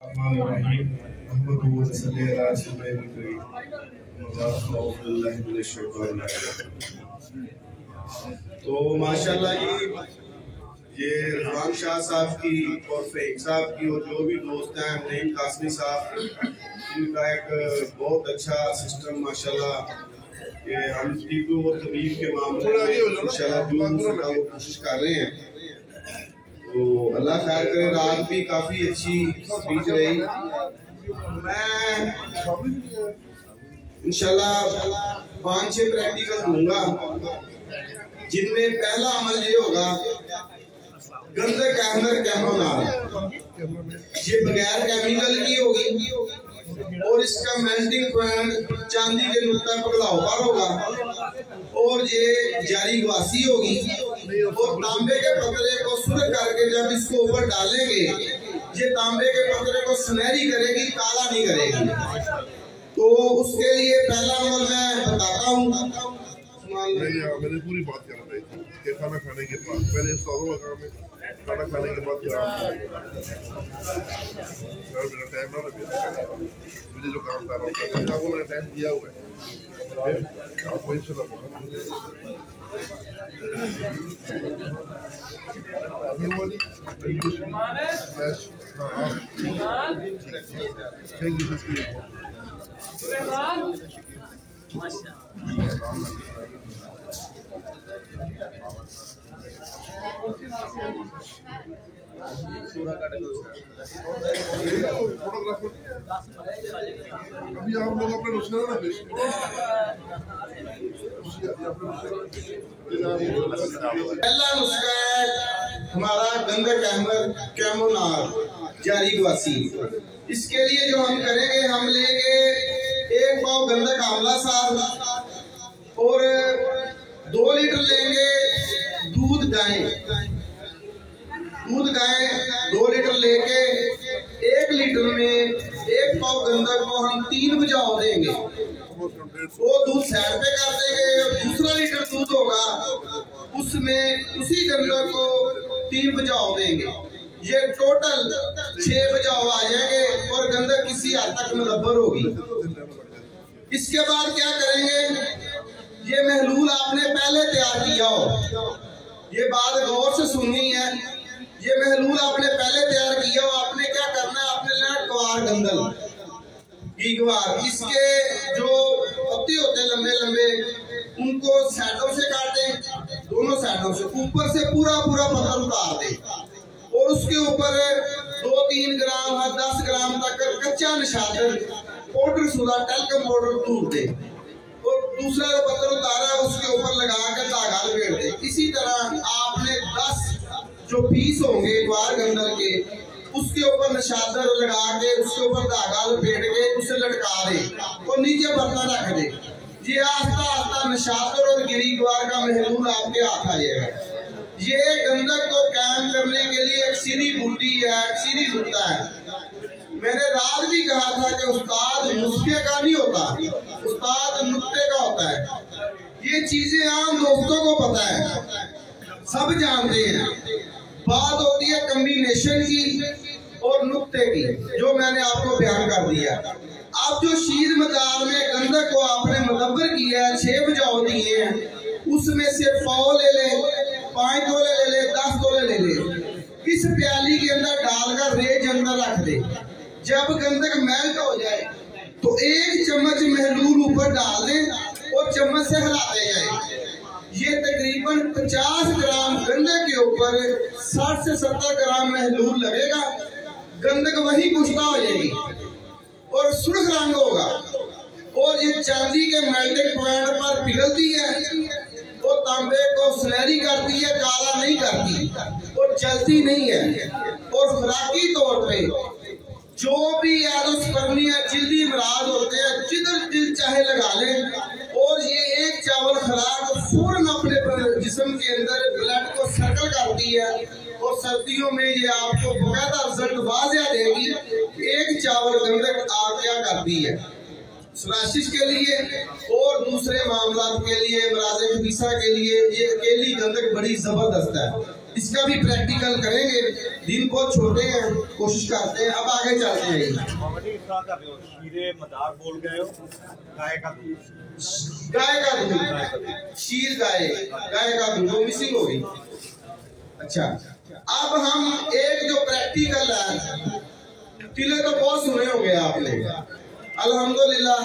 तो माशाल्लाह ये रज़वान शाह साहब की और फ़हीम साहब की और जो भी दोस्त हैं नईम कासमी साहब, इनका एक बहुत अच्छा सिस्टम माशाल्लाह ये हम टीबी और तबीब के मामले में इंशाल्लाह जो वो कोशिश कर रहे हैं। तो अल्लाह खैर करे। रात भी काफ़ी अच्छी स्पीच रही। मैं इंशाल्लाह 5-6 प्रैक्टिकल दूंगा, जिनमें पहला अमल ये होगा गंदक कैमर कैमोनाल, ये बगैर केमिकल की होगी और इसका मेल्टिंग पॉइंट चांदी के नुक्ता पगलाव पर होगा और ये जारी गवासी होगी और तांबे के पतरे को सुर करके जब इसको ऊपर डालेंगे ये तांबे के पतरे को सुनहरी करेगी, काला नहीं करेगी। तो उसके लिए पहला अमल मैं बताता हूँ। मैंने पूरी बात करना चाहिए कि खाना खाने के बाद पहले सारों का काम है, खाना खाने के बाद मेरा टाइम ना लगे, मुझे जो काम कर रहा हूँ आपको मैंने टाइम दिया हुआ है, आपको इंशाल्लाह अभी आप लोग अपने नुस्खे ना पेश पहला नुस्खा है हमारा गंदक कैमोनाल जारी गवासी। इसके लिए जो हम करेंगे, हम लेंगे 1 पाव गंदक आंवला सार और 2 लीटर लेंगे दूध गाय 2 लीटर लेके 1 लीटर में 1 पाव गंदक को हम 3 बुझाव देंगे। वो दूध साइड पे कर देंगे और दूसरा लीटर दूध होगा उसमें उसी गंदक को 3 बुझाव देंगे। ये टोटल 6 बुझाव आ जाएंगे और गंदक किसी हद तक मुदब्बर होगी। इसके बाद क्या करेंगे, ये महलूल आपने पहले तैयार किया हो, ये बात गौर से सुननी है। ये महलूल आपने पहले तैयार किया हो, आपने क्या करना है, आपने लेना गवार गंदल की गवार। इसके जो पत्ते होते हैं लंबे लंबे, उनको साइडों से काटें, दोनों साइडों से, ऊपर से पूरा पत्थर उतार दें और उसके ऊपर 2-3 ग्राम 10 ग्राम तक कच्चा निशादर पाउडर सुधा टेल्कम पाउडर दूर दे और दूसरा जो पत्थर उतारा है उसके ऊपर लगा कर धागा लपेट दे। इसी तरह आपने 10 जो पीस होंगे ग्वार गंदल के, उसके ऊपर निशादर लगा के उसके ऊपर धागा लपेट के उसे लटका दे और नीचे बर्तन रख दे। ये आस्ता आस्ता निशादर और गिरी ग्वार का महलूल आपके हाथ आ जाएगा। ये गंदक को कायम करने के लिए एक सीधी बूटी है, एक सीधी नुक्ता है। मैंने रात भी कहा था कि उस्ताद नुस्खे का नहीं होता, उस्ताद नुक्ते का होता है। ये चीजें आम दोस्तों को पता है, सब जानते हैं। बात होती है कम्बिनेशन की और नुक्ते की, जो मैंने आपको बयान कर दिया। अब जो शीर मदार में गंदक को आपने मुदब्बर किया है, 6 बुझाव दिए हैं, उसमें से पाव ले ले, 5 तोले ले ले, 10 तोले ले ले, इस प्याली के अंदर डालकर रेज अंदर रख दे। जब गंदक मेल्ट हो जाए तो 1 चम्मच महलूल ऊपर डाल दें और चम्मच से हिलाते जाए। ये तकरीबन 50 ग्राम गंदक के ऊपर 60 से 70 ग्राम महलूल लगेगा। गंदक वही कुश्ता हो जाएगी और सुर्ख रंग होगा और ये चांदी के मेल्टिंग पॉइंट पर पिघलती है और तांबे को सुनहरी करती है, काला नहीं करती और जलती नहीं है। और खुराकी तौर पे जो भी एंडोस्पर्मिया जिल्दी इमराज होते हैं, जिधर दिल चाहे लगा लें। और ये 1 चावल खुराक फौरन अपने जिस्म के अंदर ब्लड को सर्कल करती है और सर्दियों में ये आपको बकायदा रिजल्ट वाज़ेह देगी। 1 चावल गंदक आप क्या करती है सोरासिस के लिए और दूसरे मामला के लिए, मराज़े खबीसा के लिए ये अकेली गंदक बड़ी जबरदस्त है। इसका भी प्रैक्टिकल करेंगे। दिन बहुत छोटे हैं, कोशिश करते हैं। अब आगे चलते हैं। गाय का दूध, शीर गाय का दूध मिसिंग हो गई। अच्छा, अब हम एक जो प्रैक्टिकल है, टिले तो बहुत सुने होंगे आपने। अल्हम्दुलिल्लाह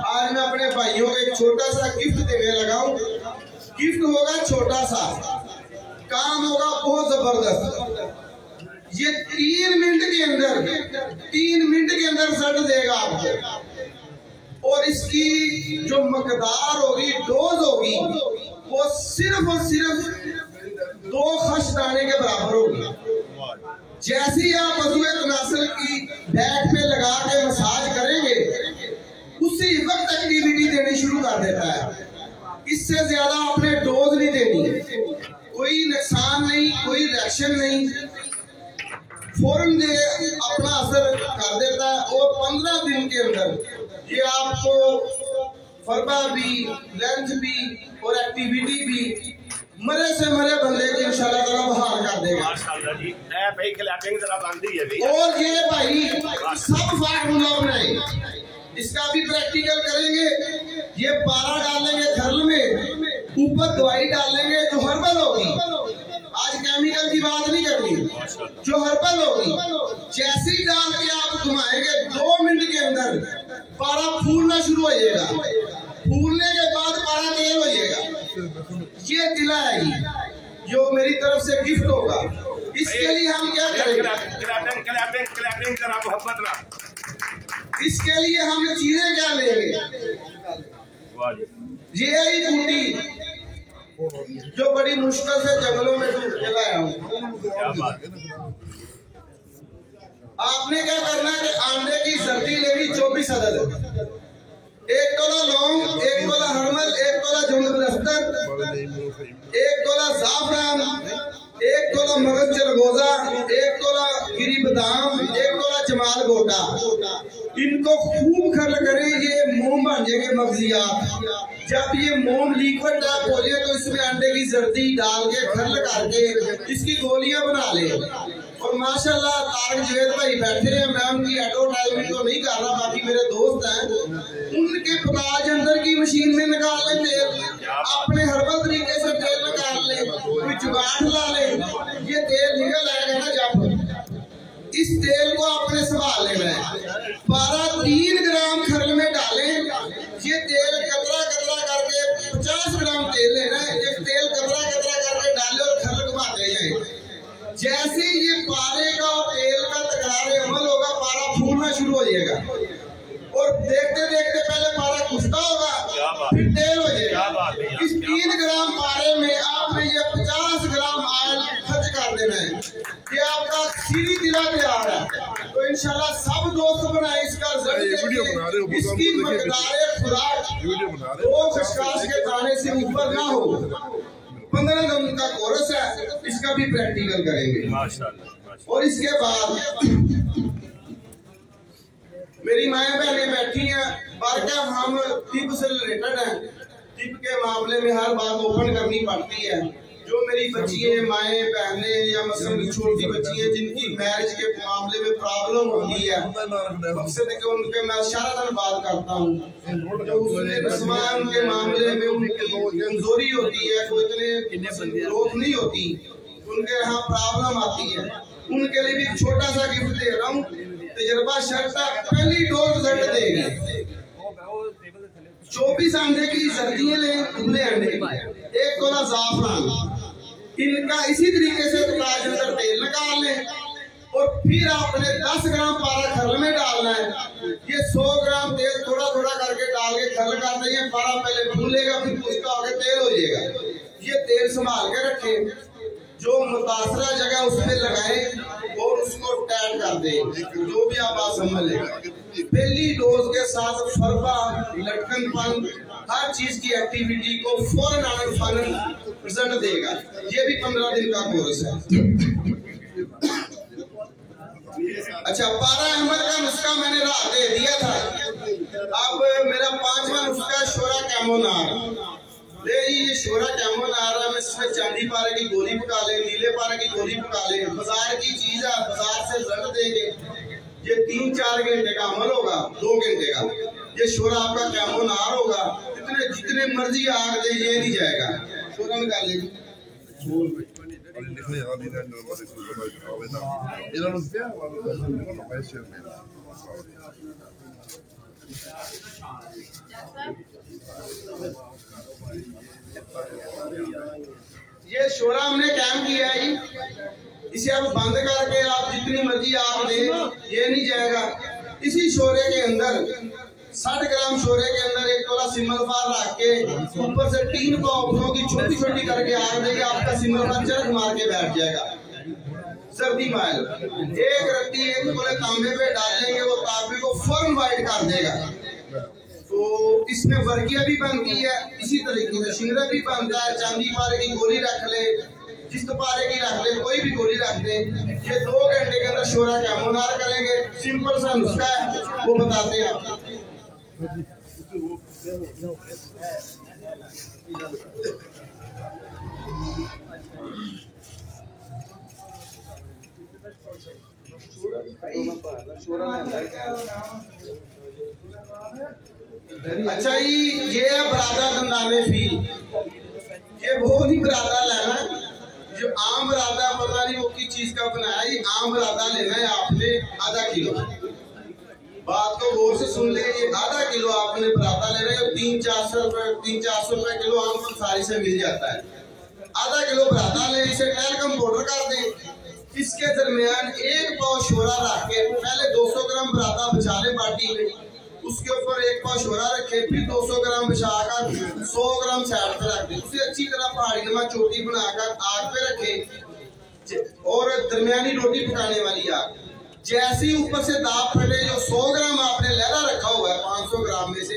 आज मैं अपने भाइयों को एक छोटा सा गिफ्ट देने लगा हूं। गिफ्ट होगा छोटा सा, काम होगा बहुत जबरदस्त। ये 3 मिनट के अंदर रिजल्ट देगा आपको। और इसकी जो मकदार होगी, डोज होगी, वो सिर्फ और सिर्फ 2 खश दाने के बराबर होगी। जैसे ही आप वज़ूए तनासुल की बैक पे लगा के मसाज करेंगे, उसी वक्त एक्टिविटी देनी शुरू कर देता है। इससे ज्यादा आपने डोज नहीं देनी, कोई नुकसान नहीं, कोई रिएक्शन नहीं, फौरन दे अपना असर कर देता है। और 15 दिन के अंदर ये आपको फरबा भी, लेंथ भी और एक्टिविटी भी मरे से मरे बंदे की इंशाल्लाह ताला बहाल कर देगा। माशाल्लाह जी, मैं भाई क्लैपिंग जरा बंदी है भी। और ये भाई सब फार्मूला बनाए, इसका भी प्रैक्टिकल करेंगे। ये पारा डालेंगे खरल में, ऊपर दवाई डालेंगे जो हर्बल होगी। आज केमिकल की बात नहीं करनी, जो हर्बल होगी। जैसे ही डाल के आप घुमाएंगे, 2 मिनट के अंदर पारा फूलना शुरू हो जाएगा। फूलने के बाद पारा तेल हो जाएगा। ये तिला है जो मेरी तरफ से गिफ्ट होगा। इसके लिए हम क्या करेंगे? क्लैपिंग जरा मोहब्बत ना। इसके लिए हम चीजें क्या लेंगे? ये ही बूटी जो बड़ी मुश्किल से जंगलों में ढूंढ के लाया हूँ। आपने क्या करना है कि अंडे की सर्दी लेनी 24 अदद, 1 तोला लौंग, 1 तोला हरमल, 1 तोला जुमलस्तर, 1 तोला जाफरान, 1 तोला मगज चरगोजा, 1 तोला गिरी बादाम, 1 तोला जमाल गोटा। इनको खूब खर्ल करें, ये मोम बन जाएंगे मगजियात। जब ये मोम लिक्विड टाइप हो जाए तो इसमें अंडे की जर्दी डाल के खर्ल करके इसकी गोलियां बना ले। और माशाल्लाह तारक जवेद भाई बैठे हैं, मैं उनकी एडवर्टाइजमेंट तो नहीं कर रहा, बाकी मेरे दोस्त हैं, उनके पताज अंदर की मशीन में निकाल ले तेल, अपने हर्बल तरीके से तेल निकाल ले, कोई जुगाड़ ला ले, ये तेल निकल आएगा ना। जब इस तेल को आपने संभाल लेना है। 3 ग्राम खरल में डालें। ये तेल कतरा कतरा करके 50 ग्राम तेल लेना है। ये तेल कतरा कतरा करके डाले और खरल घुमाते जाए। जैसे ये पारे का और तेल का तकरार अमल होगा, पारा फूलना शुरू हो जाएगा। और देखते देखते पहले पारा कुछता होगा, फिर तेल हो जाएगा। इस 3 ग्राम पारे में आपने ये 50 ग्राम ऑयल खर्च कर देना है। ये आपका सीधी तिला तैयार है। तो इंशाल्लाह सब दोस्त बनाए इसका रिजल्ट। इसकी मकदार खुराक 2 खसखस के दाने से ऊपर ना हो। 15 दिन का कोर्स है, इसका भी प्रैक्टिकल करेंगे माशाल्लाह। और इसके बाद मेरी माएँ बहनें बैठी हैं, बारका हम तिब से रिलेटेड हैं। तिब के मामले में हर बात ओपन करनी पड़ती है। जो मेरी बच्चियां, माएँ बहनें या मसलन छोटी बच्चियां जिनकी मैरिज के मामले में प्रॉब्लम होती है, मकसद है कि उनके मैं सारा दिन बात करता हूँ। जो उनके मामले में उनकी कमजोरी होती है, वो इतने ग्रोथ नहीं होती, उनके यहाँ प्रॉब्लम आती है, उनके लिए भी छोटा सा गिफ्ट दे रहा हूँ। तजर्बा शर्ता पहली डोज रिजल्ट देगी। 24 अंडे की सर्दियां लें, दुबले अंडे, 1 तोला जाफरान, इनका इसी तरीके से ताज अंदर तेल निकाल लें। और फिर आपने 10 ग्राम पारा खरल में डालना है। ये 100 ग्राम तेल थोड़ा थोड़ा करके डाल के खरल कर देंगे। पारा पहले फूलेगा, फिर उसका आगे तेल हो जाएगा। ये तेल संभाल के रखें, जो मुतासरा जगह उस पर लगाएं और उसको टैग कर दें, जो भी आप समझ लें। पहली डोज के साथ फरबा, लटकनपन, हर चीज की एक्टिविटी को फौरन रिजल्ट देगा। ये भी 15 दिन का कोर्स है। अच्छा, पारा अहमद का नुस्खा मैंने रात दे दिया था। अब मेरा 5वां नुस्खा शोरा कैमोनार। ये शोरा कैमन आ रहा है, इसमें चांदी पारे की गोली पका ले, नीले पारे की गोली पका ले, बाजार की चीज है, बाजार से रिजल्ट देंगे। ये 3-4 घंटे का अमल होगा, 2 घंटे का। ये शोरा आपका कैमन आर होगा, जितने मर्जी आग दे ये नहीं जाएगा। शोरा निकाल लेगी ये शोरा हमने कैम किया है, इसे आप बंद करके आप जितनी मर्जी आप दे ये नहीं जाएगा। इसी शोरे के अंदर 60 ग्राम शोरे के अंदर 1 तोला सिमल फार रख के ऊपर से 3 पाउंडों की छोटी छोटी करके आग देंगे, आपका सिमल फार चरख मार के बैठ जाएगा। सर्दी माइल 1 रत्ती 1 तोले तांबे पे डालेंगे, वो तांबे को फौरन वाइट कर देगा। तो इसमें वर्गिया भी बनती है, इसी तरीके से शिंगरा भी बनता है। चांदी पारे की गोली रख ले, जिस पारे की रख ले, कोई भी गोली रख दे। ये 2 घंटे के अंदर शोरा कैमोनार करेंगे। सिंपल सा नुस्खा है, वो बताते हैं आपको। अच्छा ये है बरादा दंदाने फील। ये वो नहीं बरादा लेना जो आम बरादा, पता नहीं वो किस चीज का बनाया। ये आम बरादा लेना है आपने आधा किलो। बात को गौर से सुन ले, ये आधा किलो आपने बरादा लेना है। 300-400 रुपए किलो आम पंसारी से मिल जाता है। आधा किलो बरादा ले, इसे टैल्कम पाउडर कर दें। इसके दरमियान 1 पाव शोरा रख के पहले 200 ग्राम बरादा बचा ले बाटी में, उसके ऊपर 1 पाव शोरा रखे, फिर 200 ग्राम बचाकर 100 ग्राम साइड पे रख दे। उसे अच्छी तरह पहाड़ी नुमा चोटी बनाकर आग पे रखे और दरमियानी रोटी पकाने वाली आग। जैसे ही ऊपर से दाब फटे, जो 100 ग्राम आपने लहरा रखा हुआ है 500 ग्राम में से,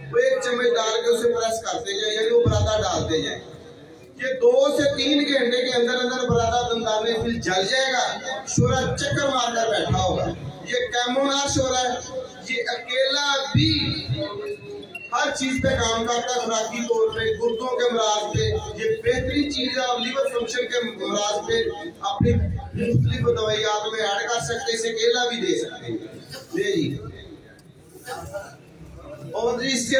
वो 1 चम्मच डाल के उसे प्रेस करते जाए, यानी वो बरादा डालते जाए। ये 2 से 3 घंटे के अंदर अंदर बरादा दंदाने फिर जल जाएगा। शोरा चक्कर मारकर बैठा होगा। ये कैमोनार शोरा है, ये अकेला भी हर चीज पे काम करता है। खुराकी तौर पे, गुर्दों के अमराज पे ये बेहतरीन चीज है। आप लीवर फंक्शन के अमराज पे अपनी मुख्तलिफ दवाइयात में ऐड कर सकते हैं। इसे अकेला भी दे सकते हैं। ले जी। और इसके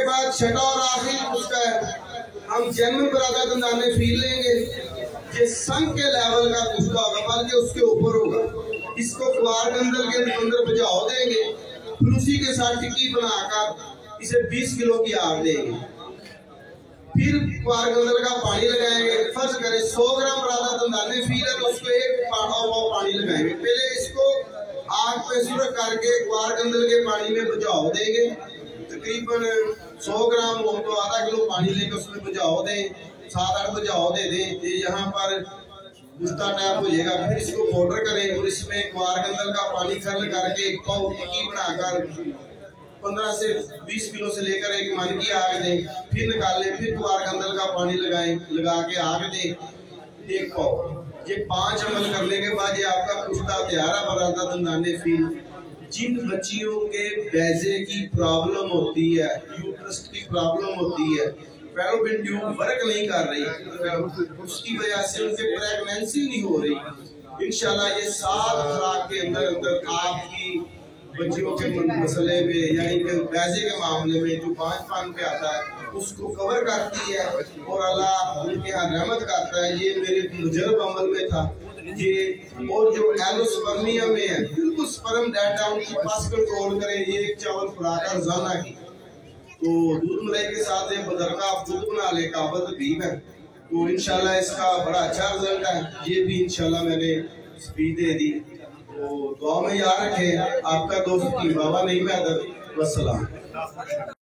बाद छठा और आखिरी उसका हम जन्म बरादा दंदाने फील लेंगे। ये संग के लेवल का कुश्ता होगा, बल्कि उसके ऊपर होगा। इसको कुआर गंदल के अंदर बुझाओ देंगे, फिर उसी के साथ टिक्की बनाकर इसे 20 किलो की आग देंगे। फिर कुआर गंदल का पानी लगाएंगे। फर्ज करें 100 ग्राम बरादा दंदाने फील है तो उसको 1 पानी लगाएंगे। पहले इसको आग पे सुरख करके कुआर गंदल के पानी में बुझाओ देंगे। तकरीबन 100 ग्राम हो तो आधा किलो पानी लेकर उसमें बुझाओ दें, 7-8 बुझाओ दे दें। ये यहाँ पर गुस्ता टाइप हो जाएगा। फिर इसको पाउडर करें और इसमें कुआर गंदल का पानी खर्ल करके 1 पाव टिक्की बनाकर 15 से 20 किलो से लेकर 1 मन की आग दें। फिर निकाल लें, फिर कुआर गंदल का पानी लगाएं, लगा के आग दें 1 पाव। ये 5 अमल करने के बाद ये आपका कुश्ता तैयार है बरादा दंदाने फील। जिन बच्चियों के बैजे की प्रॉब्लम होती है, यूट्रस की प्रॉब्लम होती है, फैलोपियन ट्यूब वर्क नहीं कर रही, उसकी वजह से उनके प्रेगनेंसी नहीं हो रही, इंशाल्लाह ये 7 खुराक के अंदर अंदर आपकी बच्चियों के मसले में या इनके बैजे के मामले में जो 5 पान पे आता है उसको कवर करती है और अल्लाह उनके यहाँ रहमत करता है। ये मेरे मुजरब अमल में था ये। और जो एलोस्पर्मिया में है, बिल्कुल स्पर्म डाटा उनकी पास कंट्रोल करे। ये 1 चावल खुराक है रोजाना की, तो दूध मलाई के साथ एक बदरका आप दूध बना ले, काबत भी है। तो इंशाल्लाह इसका बड़ा अच्छा रिजल्ट है। ये भी इंशाल्लाह मैंने स्पीच दे दी। तो दुआ में याद रखें, आपका दोस्त की बाबा नहीं मैं। वस्सलाम।